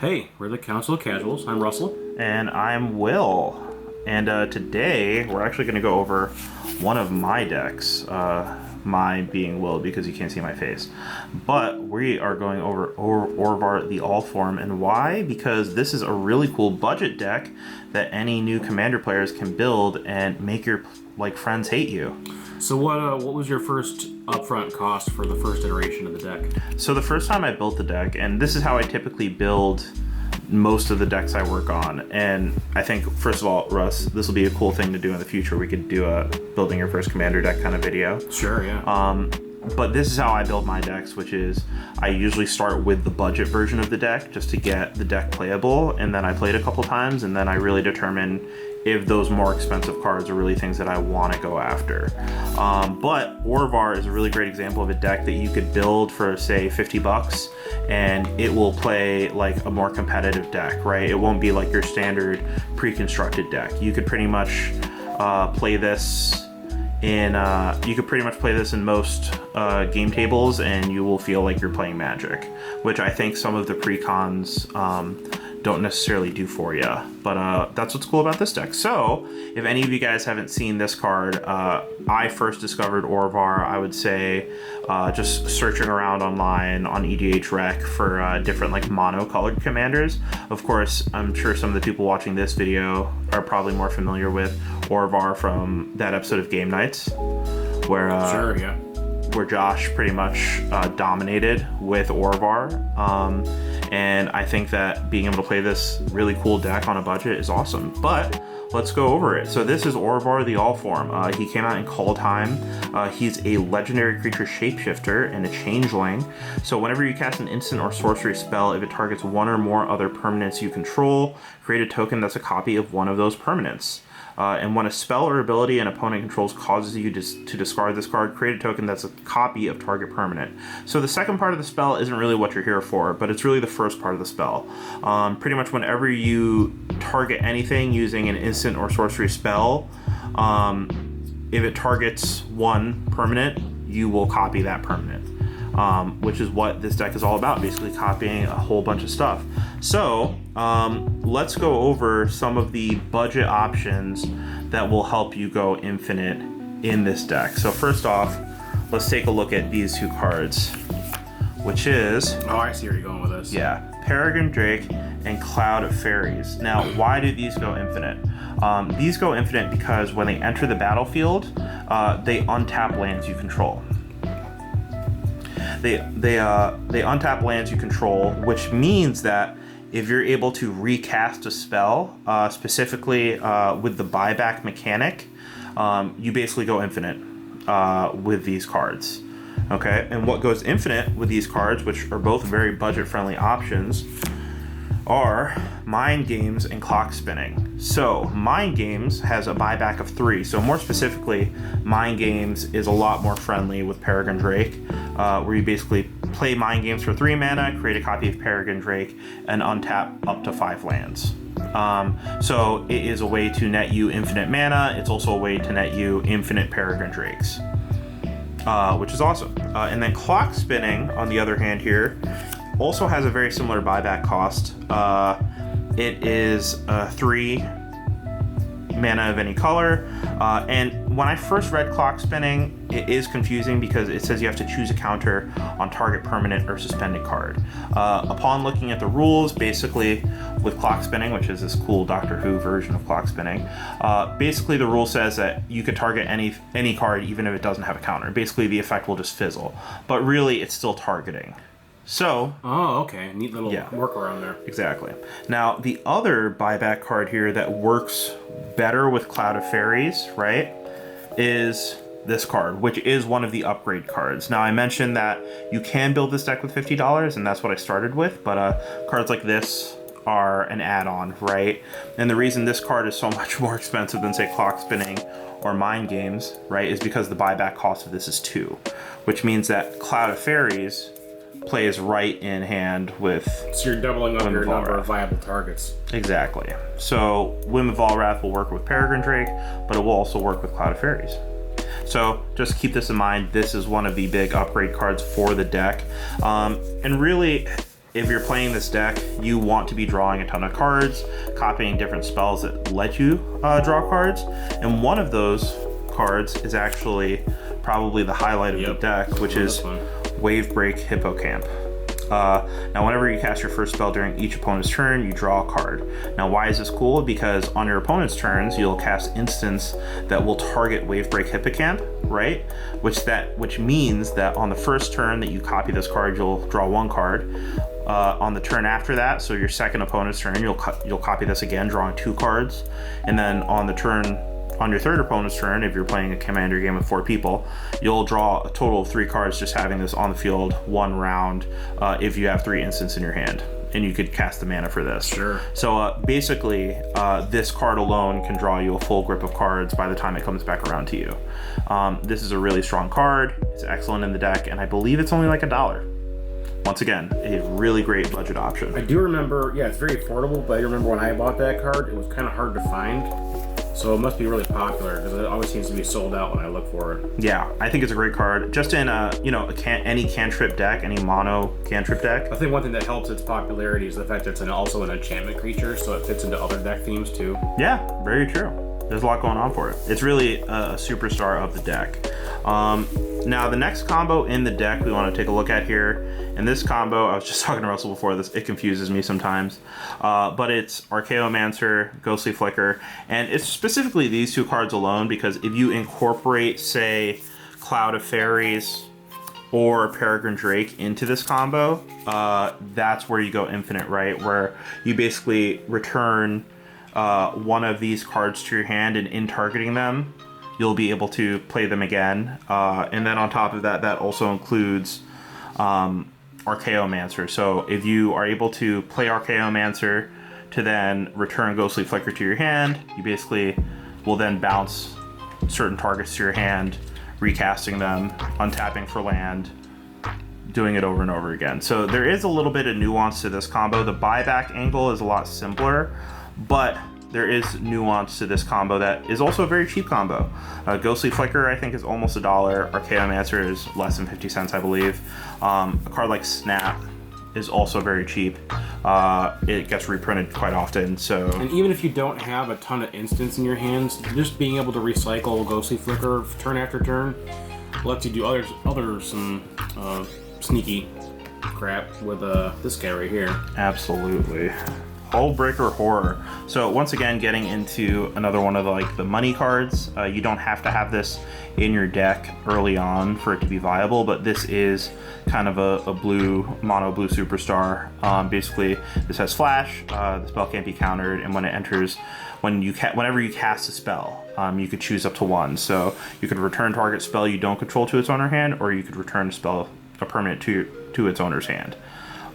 Hey, we're the Counsel of Casuals. I'm Russell. And I'm Will. And today we're actually going to go over one of my decks. Mine being Will because you can't see my face. But we are going over Orvar the All Form. And why? Because this is a really cool budget deck that any new Commander players can build and make your friends hate you. So what was your first upfront cost for the first iteration of the deck? So the first time I built the deck, and this is how I typically build most of the decks I work on, and I think, first of all, Russ, this will be a cool thing to do in the future. We could do a building your first Commander deck kind of video. Sure, yeah. But this is how I build my decks, which is I usually start with the budget version of the deck just to get the deck playable, and then I play it a couple times, and then I really determine if those more expensive cards are really things that I want to go after. But Orvar is a really great example of a deck that you could build for, say, $50, and it will play like a more competitive deck, right? It won't be like your standard pre-constructed deck. You could pretty much play this in most game tables, and you will feel like you're playing Magic, which I think some of the pre-cons don't necessarily do for you, but that's what's cool about this deck. So if any of you guys haven't seen this card, I first discovered Orvar, I would say, just searching around online on EDH Rec for different mono-colored commanders. Of course, I'm sure some of the people watching this video are probably more familiar with Orvar from that episode of Game Nights, where sure, yeah, where Josh pretty much dominated with Orvar. And I think that being able to play this really cool deck on a budget is awesome. But let's go over it. So this is Orvar the All Form. He came out in Kaldheim. He's a legendary creature shapeshifter and a changeling. So whenever you cast an instant or sorcery spell, if it targets one or more other permanents you control, create a token that's a copy of one of those permanents. And when a spell or ability an opponent controls causes you to discard this card, create a token that's a copy of target permanent. So the second part of the spell isn't really what you're here for, but it's really the first part of the spell. Pretty much whenever you target anything using an instant or sorcery spell, if it targets one permanent, you will copy that permanent. Which is what this deck is all about, basically copying a whole bunch of stuff. So let's go over some of the budget options that will help you go infinite in this deck. So first off, let's take a look at these two cards, which is... Oh, I see where you're going with this. Yeah, Peregrine Drake and Cloud of Fairies. Now, why do these go infinite? These go infinite because when they enter the battlefield, they untap lands you control. They untap lands you control, which means that if you're able to recast a spell, specifically with the buyback mechanic, you basically go infinite with these cards. Okay, and what goes infinite with these cards, which are both very budget-friendly options, are Mind Games and Clock Spinning. So Mind Games has a buyback of 3. So more specifically, Mind Games is a lot more friendly with Peregrine Drake, where you basically play Mind Games for 3 mana, create a copy of Peregrine Drake, and untap up to 5 lands. So it is a way to net you infinite mana. It's also a way to net you infinite Peregrine Drakes, which is awesome. And then Clock Spinning, on the other hand here, also has a very similar buyback cost. It is 3 mana of any color. And when I first read Clock Spinning, it is confusing because it says you have to choose a counter on target permanent or suspended card. Upon looking at the rules, basically with Clock Spinning, which is this cool Doctor Who version of Clock Spinning, basically the rule says that you could target any card even if it doesn't have a counter. Basically the effect will just fizzle. But really it's still targeting. So... Oh, okay. Neat little workaround there. Exactly. Now, the other buyback card here that works better with Cloud of Fairies, right, is this card, which is one of the upgrade cards. Now, I mentioned that you can build this deck with $50, and that's what I started with, but cards like this are an add-on, right? And the reason this card is so much more expensive than, say, Clock Spinning or Mind Games, right, is because the buyback cost of this is 2, which means that Cloud of Fairies plays right in hand with... So you're doubling up your number of viable targets. Exactly. So Whim of Allwrath will work with Peregrine Drake, but it will also work with Cloud of Fairies. So just keep this in mind. This is one of the big upgrade cards for the deck. And really, if you're playing this deck, you want to be drawing a ton of cards, copying different spells that let you draw cards. And one of those cards is actually probably the highlight of the deck, which is Wave Break Hippocamp. Now, whenever you cast your first spell during each opponent's turn, you draw a card. Now, why is this cool? Because on your opponent's turns, you'll cast instants that will target Wave Break Hippocamp, right? Which means that on the first turn that you copy this card, you'll draw one card. On the turn after that, so your second opponent's turn, you'll copy this again, drawing 2 cards. And then on your third opponent's turn, if you're playing a commander game with 4 people, you'll draw a total of 3 cards just having this on the field 1 round if you have 3 instants in your hand. And you could cast the mana for this. Sure. So basically, this card alone can draw you a full grip of cards by the time it comes back around to you. This is a really strong card. It's excellent in the deck, and I believe it's only like $1. Once again, a really great budget option. I do remember, it's very affordable, but I remember when I bought that card, it was kind of hard to find. So it must be really popular because it always seems to be sold out when I look for it. Yeah, I think it's a great card. Just in any cantrip deck, any mono cantrip deck. I think one thing that helps its popularity is the fact that it's also an enchantment creature, so it fits into other deck themes too. Yeah, very true. There's a lot going on for it. It's really a superstar of the deck. Now, the next combo in the deck we want to take a look at here. And this combo, I was just talking to Russell before this, it confuses me sometimes. But it's Archaeomancer, Ghostly Flicker, and it's specifically these 2 cards alone because if you incorporate, say, Cloud of Fairies or Peregrine Drake into this combo, that's where you go infinite, right? Where you basically return one of these cards to your hand, and in targeting them, you'll be able to play them again. And then on top of that, that also includes Archaeomancer. So if you are able to play Archaeomancer to then return Ghostly Flicker to your hand, you basically will then bounce certain targets to your hand, recasting them, untapping for land, doing it over and over again. So there is a little bit of nuance to this combo. The buyback angle is a lot simpler, but there is nuance to this combo that is also a very cheap combo. Ghostly Flicker, I think, is almost $1. Archaeomancer is less than 50 cents, I believe. A card like Snap is also very cheap. It gets reprinted quite often, so... And even if you don't have a ton of instants in your hands, just being able to recycle Ghostly Flicker turn after turn lets you do some sneaky crap with this guy right here. Absolutely. Hullbreaker Horror. So once again, getting into another one of the money cards. You don't have to have this in your deck early on for it to be viable, but this is kind of a mono blue superstar. Basically, this has flash. The spell can't be countered, and when it enters, whenever you cast a spell, you could choose up to 1. So you could return target spell you don't control to its owner hand, or you could return a permanent to its owner's hand.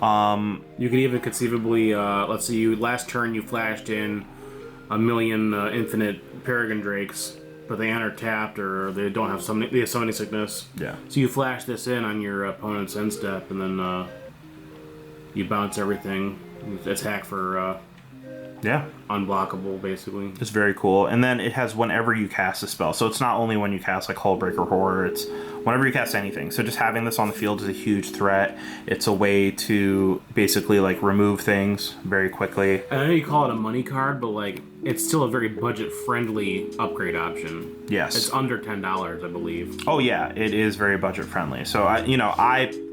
You could even conceivably, let's see, last turn you flashed in a million infinite Peregrine Drakes, but they aren't tapped or they don't have they have summoning sickness. Yeah. So you flash this in on your opponent's end step, and then you bounce everything. Attack for unblockable, basically. It's very cool. And then it has whenever you cast a spell. So it's not only when you cast Hullbreaker Horror, it's whenever you cast anything. So just having this on the field is a huge threat. It's a way to basically remove things very quickly. I know you call it a money card, but it's still a very budget-friendly upgrade option. Yes. It's under $10, I believe. Oh yeah, it is very budget-friendly. So I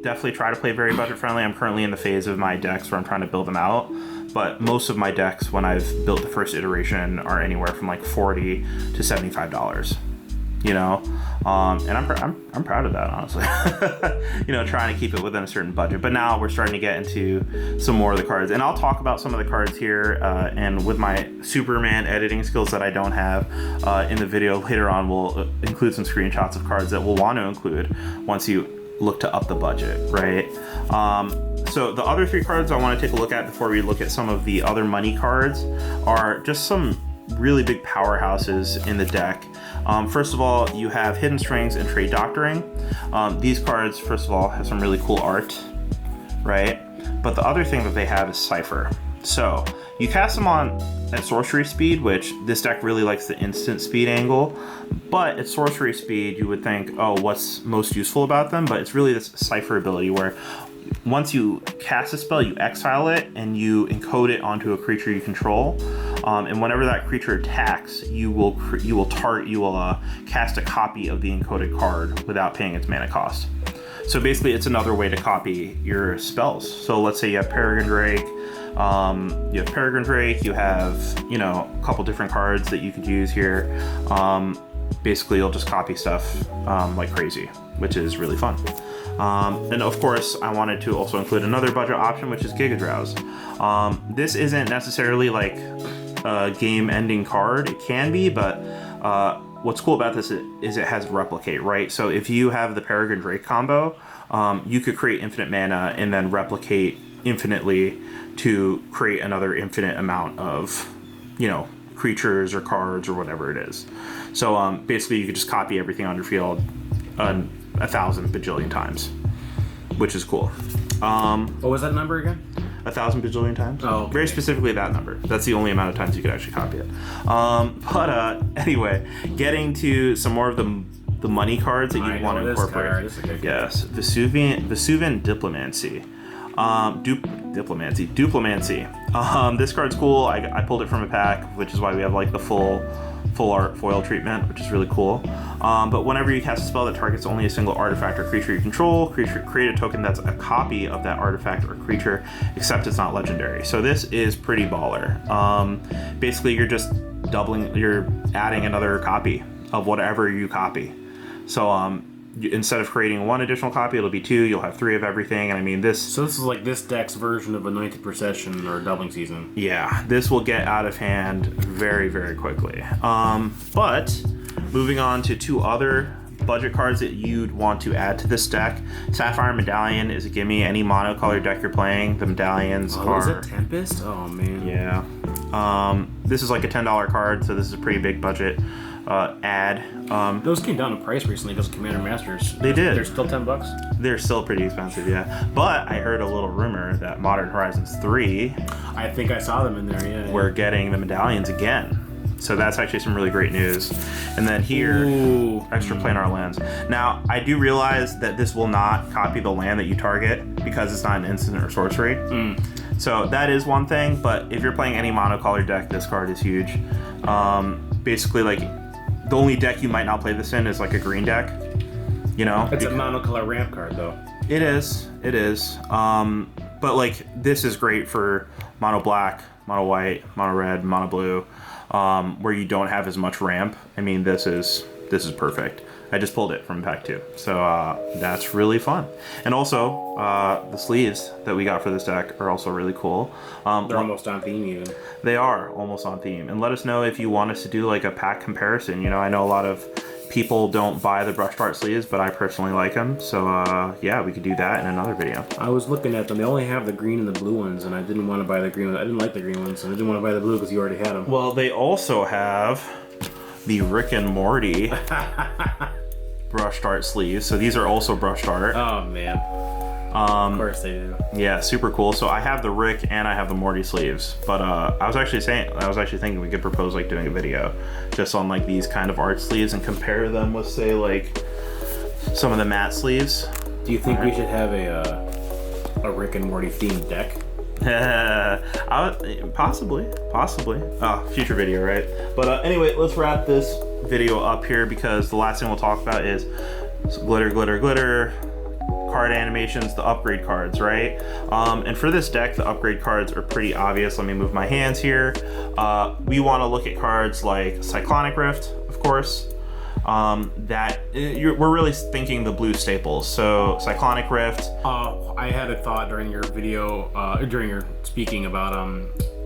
definitely try to play very budget-friendly. I'm currently in the phase of my decks where I'm trying to build them out. But most of my decks, when I've built the first iteration, are anywhere from $40 to $75. And I'm proud of that, honestly. Trying to keep it within a certain budget. But now we're starting to get into some more of the cards, and I'll talk about some of the cards here. And with my Superman editing skills that I don't have, in the video later on, we'll include some screenshots of cards that we'll want to include once you look to up the budget, right? So the other 3 cards I want to take a look at before we look at some of the other money cards are just some really big powerhouses in the deck. First of all, you have Hidden Strings and Trade Doctoring. These cards, first of all, have some really cool art, right? But the other thing that they have is Cipher. So you cast them on at sorcery speed, which this deck really likes the instant speed angle. But at sorcery speed, you would think, oh, what's most useful about them? But it's really this Cipher ability where once you cast a spell, you exile it and you encode it onto a creature you control. And whenever that creature attacks, you will cast a copy of the encoded card without paying its mana cost. So basically, it's another way to copy your spells. So let's say you have Peregrine Drake. You have, you know, a couple different cards that you could use here. Basically, you'll just copy stuff like crazy, which is really fun. And of course, I wanted to also include another budget option, which is Giga Drowse. This isn't necessarily like a game-ending card. It can be, but what's cool about this is it has replicate, right? So if you have the Peregrine Drake combo, you could create infinite mana and then replicate infinitely to create another infinite amount of, you know, creatures or cards or whatever it is. So basically you could just copy everything on your field 1,000 bajillion times, which is cool. What was that number again? 1,000 bajillion times. Oh, okay. Very specifically that number. That's the only amount of times you could actually copy it. But anyway, getting to some more of the money cards that you want to incorporate. This is a good yes, Vesuvian Diplomancy. Duplimancy. This card's cool. I pulled it from a pack, which is why we have like the full art foil treatment, which is really cool. But whenever you cast a spell that targets only a single artifact or creature you control, create a token that's a copy of that artifact or creature, except it's not legendary. So this is pretty baller. Basically, you're just you're adding another copy of whatever you copy. So instead of creating one additional copy, it'll be two. You'll have three of everything. And I mean, So this is like this deck's version of a Ninth of Procession or Doubling Season. Yeah, this will get out of hand very, very quickly. But moving on to two other budget cards that you'd want to add to this deck. Sapphire Medallion is a gimme. Any mono-color deck you're playing, the medallions are... Is it Tempest? Oh, man. Yeah. This is like a $10 card, so this is a pretty big budget ad. Those came down in price recently because Commander Masters. They did. They're still $10. They're still pretty expensive, yeah. But I heard a little rumor that Modern Horizons 3... I think I saw them in there, yeah. We're getting the medallions again. So that's actually some really great news. And then here, extra planar lands. Now, I do realize that this will not copy the land that you target because it's not an instant or sorcery. So that is one thing, but if you're playing any monocolor deck, this card is huge. Basically, like, the only deck you might not play this in is like a green deck, you know? It's a monocolor ramp card, though. It is. But like, this is great for mono black, mono white, mono red, mono blue, where you don't have as much ramp. I mean, this is perfect. I just pulled it from pack 2, so that's really fun. And also, the sleeves that we got for this deck are also really cool. They're almost on theme, even. They are almost on theme. And let us know if you want us to do like a pack comparison. You know, I know a lot of people don't buy the brushed art sleeves, but I personally like them. So yeah, we could do that in another video. I was looking at them. They only have the green and the blue ones, and I didn't want to buy the green ones. I didn't like the green ones, and I didn't want to buy the blue because you already had them. Well, they also have the Rick and Morty brushed art sleeves. So these are also brushed art. Oh, man. Of course they do. Yeah, super cool. So I have the Rick and I have the Morty sleeves, but I was actually thinking we could propose like doing a video just on like these kind of art sleeves and compare them with, say, like some of the matte sleeves. Do you think we should have a Rick and Morty themed deck? Possibly. Future video, right? But anyway, let's wrap this video up here because the last thing we'll talk about is glitter card animations, the upgrade cards, right? And for this deck, the upgrade cards are pretty obvious. Let me move my hands here. We want to look at cards like Cyclonic Rift, of course. We're really thinking the blue staples. So Cyclonic Rift. I had a thought during your video, during your speaking about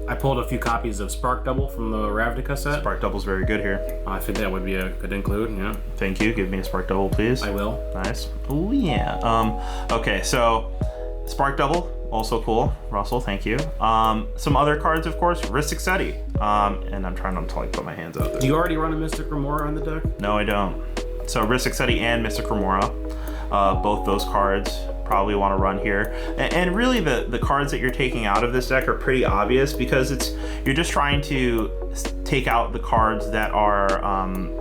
I pulled a few copies of Spark Double from the Ravnica set. Spark Double's very good here. I think that would be a good include, yeah. Thank you. Give me a Spark Double, please. I will. Nice. Oh yeah. Okay, so Spark Double, also cool. Russell, thank you. Some other cards, of course. Rhystic Study. And I'm trying not to like put my hands out there. Do you already run a Mystic Remora on the deck? No, I don't. So Rhystic Study and Mystic Remora, both those cards probably want to run here. And really the cards that you're taking out of this deck are pretty obvious because you're just trying to take out the cards that are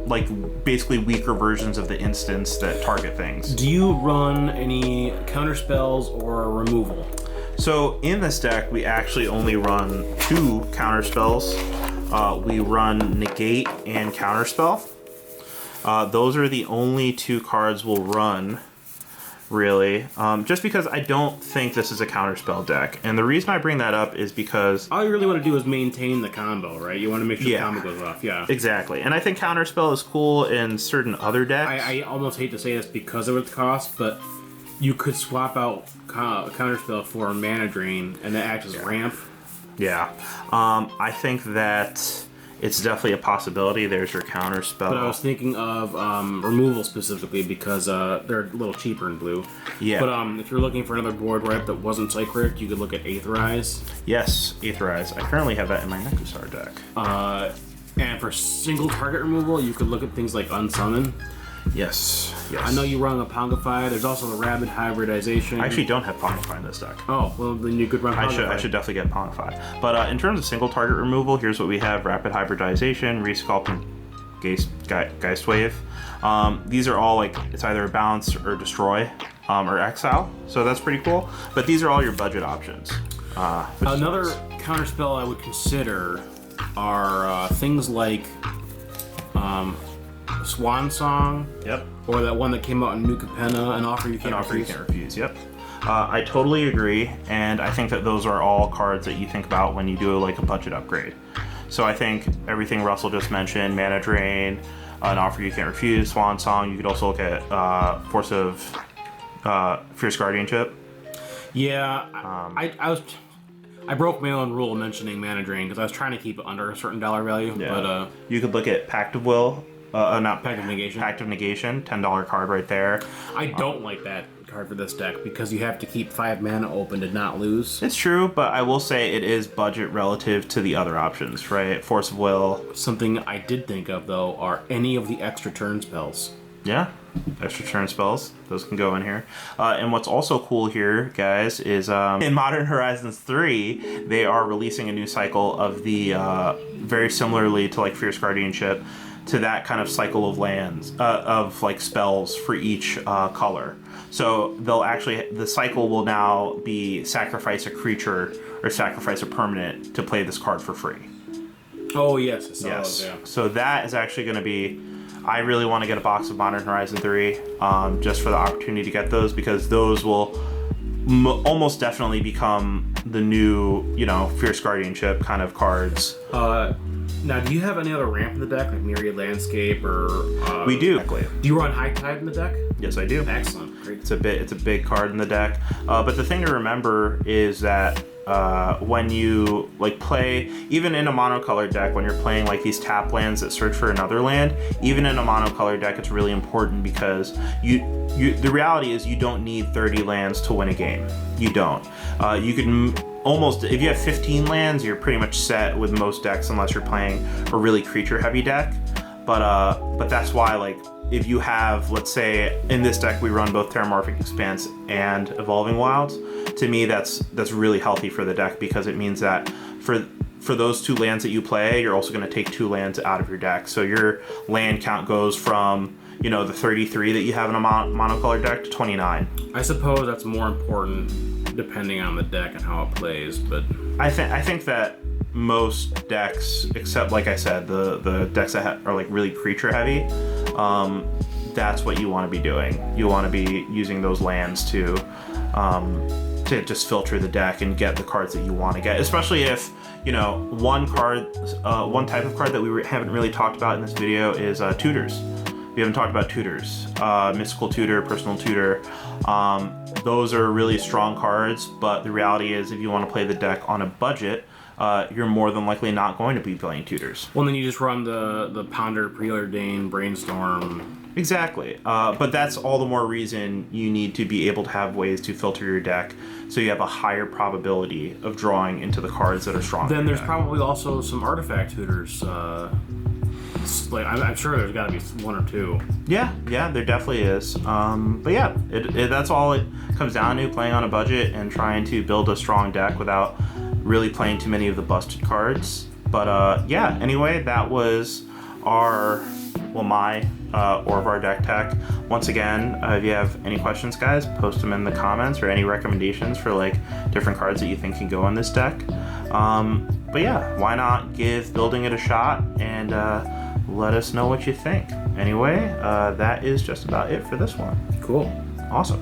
like basically weaker versions of the instance that target things. Do you run any counter spells or removal? So in this deck, we actually only run 2 counter spells. We run Negate and Counterspell. Those are the only 2 cards we'll run, really. Just because I don't think this is a Counterspell deck. And the reason I bring that up is because... all you really want to do is maintain the combo, right? You want to make sure the combo goes off, yeah. Exactly. And I think Counterspell is cool in certain other decks. I almost hate to say this because of its cost, but you could swap out Counterspell for a Mana Drain, and that acts as ramp. Yeah. I think that it's definitely a possibility. There's your Counterspell. But I was thinking of removal specifically because they're a little cheaper in blue. Yeah. But if you're looking for another board wipe that wasn't Psychic, you could look at Aetherize. Yes, Aetherize. I currently have that in my Nekusar deck. And for single target removal, you could look at things like Unsummon. Yes. I know you run a Pongify. There's also the Rabid Hybridization. I actually don't have Pongify in this deck. Oh, well, then you could run Pongify. I should definitely get Pongify. But in terms of single target removal, here's what we have. Rapid Hybridization, Resculpt, and Geist Wave. These are all like, it's either a Bounce or Destroy or Exile. So that's pretty cool. But these are all your budget options. Another counterspell I would consider are things like Swan Song. Yep. Or that one that came out in New Capenna, An Offer You Can't Refuse. Yep. I totally agree, and I think that those are all cards that you think about when you do like a budget upgrade. So I think everything Russell just mentioned, Mana Drain, An Offer You Can't Refuse, Swan Song. You could also look at Force of Fierce Guardianship. Yeah, I broke my own rule mentioning Mana Drain because I was trying to keep it under a certain dollar value. Yeah. But you could look at Pact of Will. Not Pact of Negation. Pact of Negation, $10 card right there. I don't like that card for this deck because you have to keep 5 mana open to not lose. It's true, but I will say it is budget relative to the other options, right? Force of Will. Something I did think of, though, are any of the extra turn spells. Yeah, extra turn spells. Those can go in here. And what's also cool here, guys, is in Modern Horizons 3, they are releasing a new cycle of the, very similarly to like Fierce Guardianship, to that kind of cycle of lands, of like spells for each color. So they'll actually, the cycle will now be sacrifice a creature or sacrifice a permanent to play this card for free. Oh yes, I saw those, yeah. So that is actually going to be, I really want to get a box of Modern Horizon 3 just for the opportunity to get those, because those will almost definitely become the new, Fierce Guardianship kind of cards. Now, do you have any other ramp in the deck, like Myriad Landscape or? We do. Do you run High Tide in the deck? Yes, I do. Excellent. Great. It's a big card in the deck. But the thing to remember is that when you like play, even in a monocolored deck, when you're playing like these tap lands that search for another land, even in a monocolored deck, it's really important because the reality is you don't need 30 lands to win a game. You don't. You can almost, if you have 15 lands, you're pretty much set with most decks unless you're playing a really creature heavy deck. But that's why, like, if you have, let's say in this deck we run both Terramorphic Expanse and Evolving Wilds, to me that's really healthy for the deck, because it means that for those 2 lands that you play, you're also going to take 2 lands out of your deck. So your land count goes from, the 33 that you have in a monocolored deck to 29. I suppose that's more important depending on the deck and how it plays, but I think that most decks, except like I said, the decks that are like really creature heavy, that's what you want to be doing. You want to be using those lands to just filter the deck and get the cards that you want to get, especially if one type of card that we haven't really talked about in this video is tutors. We haven't talked about tutors. Mystical Tutor, Personal Tutor. Those are really strong cards, but the reality is if you want to play the deck on a budget, you're more than likely not going to be playing tutors. Well, then you just run the Ponder, Preordain, Brainstorm. Exactly. But that's all the more reason you need to be able to have ways to filter your deck so you have a higher probability of drawing into the cards that are strong. Then there's probably also some artifact tutors. like I'm sure there's got to be one or two. Yeah, there definitely is. But yeah, that's all it comes down to, playing on a budget and trying to build a strong deck without really playing too many of the busted cards. But yeah, anyway, that was my Orvar deck tech. Once again, if you have any questions, guys, post them in the comments, or any recommendations for like different cards that you think can go in this deck. But yeah, why not give building it a shot and let us know what you think. Anyway, that is just about it for this one. Cool. Awesome.